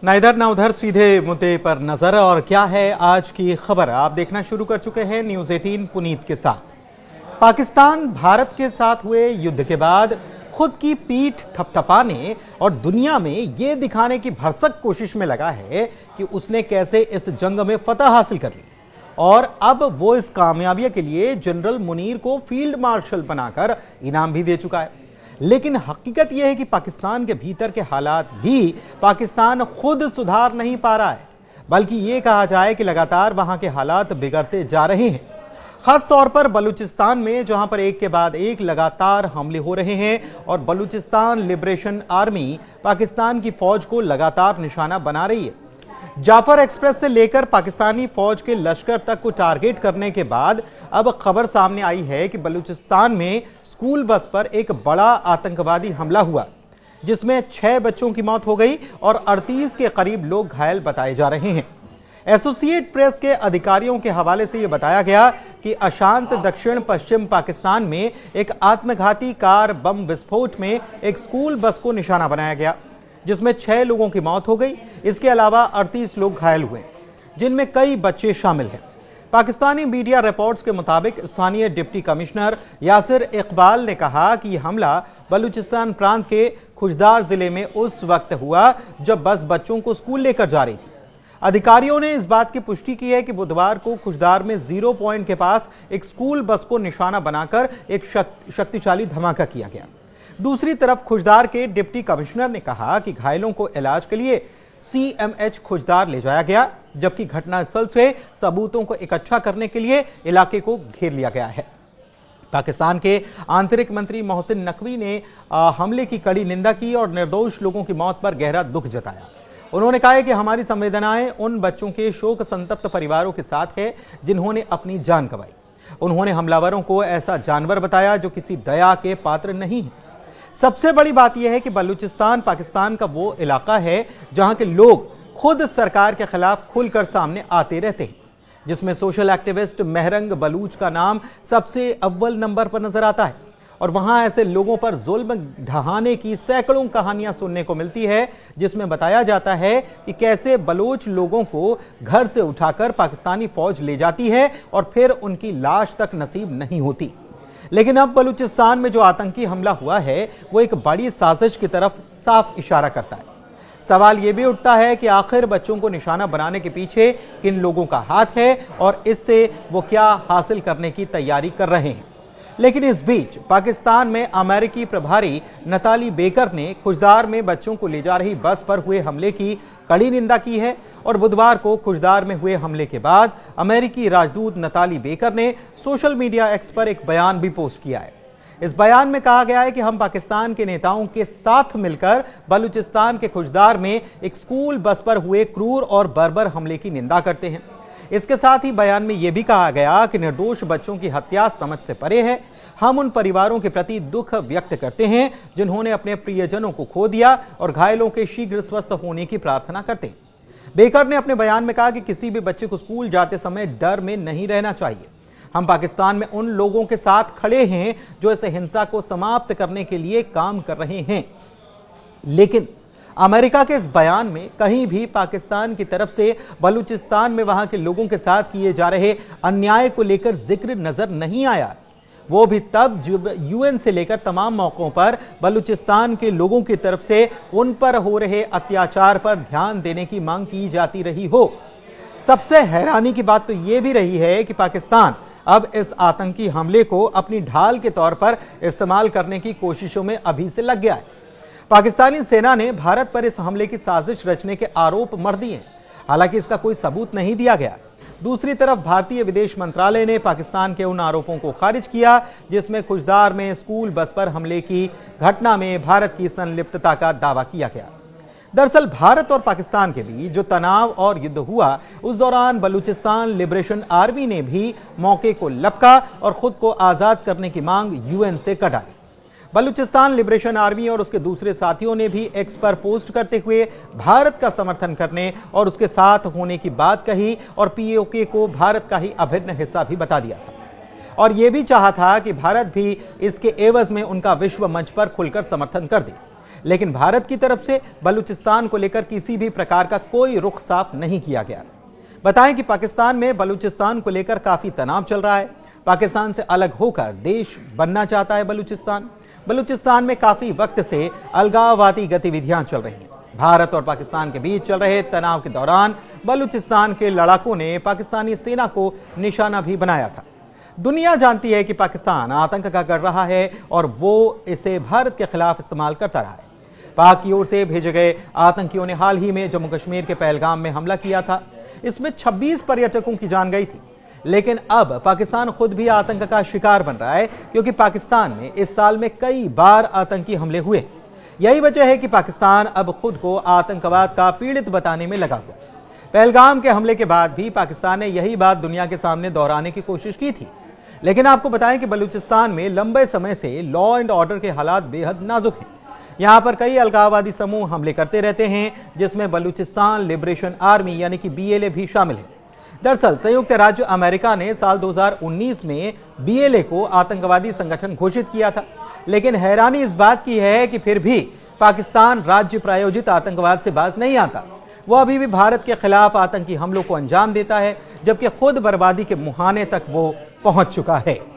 ना इधर ना उधर, सीधे मुद्दे पर नजर। और क्या है आज की खबर, आप देखना शुरू कर चुके हैं न्यूज़ 18 पुनीत के साथ। पाकिस्तान भारत के साथ हुए युद्ध के बाद खुद की पीठ थपथपाने और दुनिया में यह दिखाने की भरसक कोशिश में लगा है कि उसने कैसे इस जंग में फतह हासिल कर ली। और अब वो इस कामयाबी के लिए जनरल मुनीर को फील्ड मार्शल बनाकर इनाम भी दे चुका है। लेकिन हकीकत यह है कि पाकिस्तान के भीतर के हालात भी पाकिस्तान खुद सुधार नहीं पा रहा है, बल्कि यह कहा जाए कि लगातार वहां के हालात बिगड़ते जा रहे हैं। खास तौर पर बलूचिस्तान में, जहां पर एक के बाद एक लगातार हमले हो रहे हैं और बलूचिस्तान लिबरेशन आर्मी पाकिस्तान की फौज को लगातार निशाना बना रही है। जाफर एक्सप्रेस से लेकर पाकिस्तानी फौज के लश्कर तक को टारगेट करने के बाद अब खबर सामने आई है कि बलूचिस्तान में स्कूल बस पर एक बड़ा आतंकवादी हमला हुआ, जिसमें 6 बच्चों की मौत हो गई और 38 के करीब लोग घायल बताए जा रहे हैं। एसोसिएट प्रेस के अधिकारियों के हवाले से यह बताया गया कि अशांत दक्षिण पश्चिम पाकिस्तान में एक आत्मघाती कार बम विस्फोट में एक स्कूल बस को निशाना बनाया गया, जिसमें 6 लोगों की मौत हो गई। इसके अलावा 38 लोग घायल हुए, जिनमें कई बच्चे शामिल हैं। पाकिस्तानी मीडिया रिपोर्ट्स के मुताबिक स्थानीय डिप्टी कमिश्नर यासिर इकबाल ने कहा कि यह हमला बलूचिस्तान प्रांत के खुशदार जिले में उस वक्त हुआ जब बस बच्चों को स्कूल लेकर जा रही थी। अधिकारियों ने इस बात की पुष्टि की है कि बुधवार को खुशदार में 0 पॉइंट के पास एक स्कूल बस को निशाना बनाकर एक शक्तिशाली धमाका किया गया। दूसरी तरफ खुशदार के डिप्टी कमिश्नर ने कहा कि घायलों को इलाज के लिए CMH खुशदार ले जाया गया, जबकि घटनास्थल से सबूतों को इकट्ठा करने के लिए इलाके को घेर लिया गया है। पाकिस्तान के आंतरिक मंत्री मोहसिन नकवी ने हमले की कड़ी निंदा की और निर्दोष लोगों की मौत पर गहरा दुख जताया। उन्होंने कहा है कि हमारी संवेदनाएं उन बच्चों के शोक संतप्त परिवारों के साथ है जिन्होंने अपनी जान गंवाई। उन्होंने हमलावरों को ऐसा जानवर बताया जो किसी दया के पात्र नहीं है। सबसे बड़ी बात यह है कि बलूचिस्तान पाकिस्तान का वो इलाका है जहां के लोग खुद सरकार के खिलाफ खुलकर सामने आते रहते हैं, जिसमें सोशल एक्टिविस्ट मेहरंग बलूच का नाम सबसे अव्वल नंबर पर नजर आता है। और वहां ऐसे लोगों पर जुल्म ढहाने की सैकड़ों कहानियां सुनने को मिलती है, जिसमें बताया जाता है कि कैसे बलोच लोगों को घर से उठाकर पाकिस्तानी फौज ले जाती है और फिर उनकी लाश तक नसीब नहीं होती। लेकिन अब बलूचिस्तान में जो आतंकी हमला हुआ है वो एक बड़ी साजिश की तरफ साफ इशारा करता है। सवाल यह भी उठता है कि आखिर बच्चों को निशाना बनाने के पीछे किन लोगों का हाथ है और इससे वो क्या हासिल करने की तैयारी कर रहे हैं। लेकिन इस बीच पाकिस्तान में अमेरिकी प्रभारी नताली बेकर ने खुशदार में बच्चों को ले जा रही बस पर हुए हमले की कड़ी निंदा की है। और बुधवार को खुशदार में हुए हमले के बाद अमेरिकी राजदूत नताली बेकर ने सोशल मीडिया एक्स पर एक बयान भी पोस्ट किया है। इस बयान में कहा गया है कि हम पाकिस्तान के नेताओं के साथ मिलकर बलूचिस्तान के खुशदार में एक स्कूल बस पर हुए क्रूर और बर्बर हमले की निंदा करते हैं। इसके साथ ही बयान में यह भी कहा गया कि निर्दोष बच्चों की हत्या समझ से परे है। हम उन परिवारों के प्रति दुख व्यक्त करते हैं जिन्होंने अपने प्रियजनों को खो दिया और घायलों के शीघ्र स्वस्थ होने की प्रार्थना करते हैं। बेकर ने अपने बयान में कहा कि किसी भी बच्चे को स्कूल जाते समय डर में नहीं रहना चाहिए। हम पाकिस्तान में उन लोगों के साथ खड़े हैं जो इस हिंसा को समाप्त करने के लिए काम कर रहे हैं। लेकिन अमेरिका के इस बयान में कहीं भी पाकिस्तान की तरफ से बलूचिस्तान में वहां के लोगों के साथ किए जा रहे अन्याय को लेकर जिक्र नजर नहीं आया। वो भी तब जब UN से लेकर तमाम मौकों पर बलूचिस्तान के लोगों की तरफ से उन पर हो रहे अत्याचार पर ध्यान देने की मांग की जाती रही हो। सबसे हैरानी की बात तो यह भी रही है कि पाकिस्तान अब इस आतंकी हमले को अपनी ढाल के तौर पर इस्तेमाल करने की कोशिशों में अभी से लग गया है। पाकिस्तानी सेना ने भारत पर इस हमले की साजिश रचने के आरोप मढ़ दिए, हालांकि इसका कोई सबूत नहीं दिया गया। दूसरी तरफ भारतीय विदेश मंत्रालय ने पाकिस्तान के उन आरोपों को खारिज किया जिसमें खुशदार में स्कूल बस पर हमले की घटना में भारत की संलिप्तता का दावा किया गया। दरअसल भारत और पाकिस्तान के बीच जो तनाव और युद्ध हुआ, उस दौरान बलूचिस्तान लिबरेशन आर्मी ने भी मौके को लपका और खुद को आजाद करने की मांग UN से कर डाली। बलूचिस्तान लिबरेशन आर्मी और उसके दूसरे साथियों ने भी एक्स पर पोस्ट करते हुए भारत का समर्थन करने और उसके साथ होने की बात कही और POK को भारत का ही अभिन्न हिस्सा भी बता दिया था और यह भी चाहा था कि भारत भी इसके एवज में उनका विश्व मंच पर खुलकर समर्थन कर दे। लेकिन भारत की तरफ से बलूचिस्तान को लेकर किसी भी प्रकार का कोई रुख साफ नहीं किया गया। बताएं कि पाकिस्तान में बलूचिस्तान को लेकर काफी तनाव चल रहा है। पाकिस्तान से अलग होकर देश बनना चाहता है बलूचिस्तान। बलूचिस्तान में काफी वक्त से अलगाववादी गतिविधियां चल रही हैं। भारत और पाकिस्तान के बीच चल रहे तनाव के दौरान बलूचिस्तान के लड़ाकों ने पाकिस्तानी सेना को निशाना भी बनाया था। दुनिया जानती है कि पाकिस्तान आतंक का गढ़ रहा है और वो इसे भारत के खिलाफ इस्तेमाल करता रहा है। पाक की ओर से भेजे गए आतंकियों ने हाल ही में जम्मू कश्मीर के पहलगाम में हमला किया था। इसमें 26 पर्यटकों की जान गई थी। लेकिन अब पाकिस्तान खुद भी आतंक का शिकार बन रहा है, क्योंकि पाकिस्तान में इस साल में कई बार आतंकी हमले हुए। यही वजह है कि पाकिस्तान अब खुद को आतंकवाद का पीड़ित बताने में लगा हुआ। पहलगाम के हमले के बाद भी पाकिस्तान ने यही बात दुनिया के सामने दोहराने की कोशिश की थी। लेकिन आपको बताएं कि बलूचिस्तान में लंबे समय से लॉ एंड ऑर्डर के हालात बेहद नाजुक हैं। यहां पर कई अलगाववादी समूह हमले करते रहते हैं, जिसमें बलूचिस्तान लिबरेशन आर्मी यानी कि BLA भी शामिल है। दरअसल संयुक्त राज्य अमेरिका ने साल 2019 में BLA को आतंकवादी संगठन घोषित किया था। लेकिन हैरानी इस बात की है कि फिर भी पाकिस्तान राज्य प्रायोजित आतंकवाद से बाज नहीं आता। वो अभी भी भारत के खिलाफ आतंकी हमलों को अंजाम देता है, जबकि खुद बर्बादी के मुहाने तक वो पहुंच चुका है।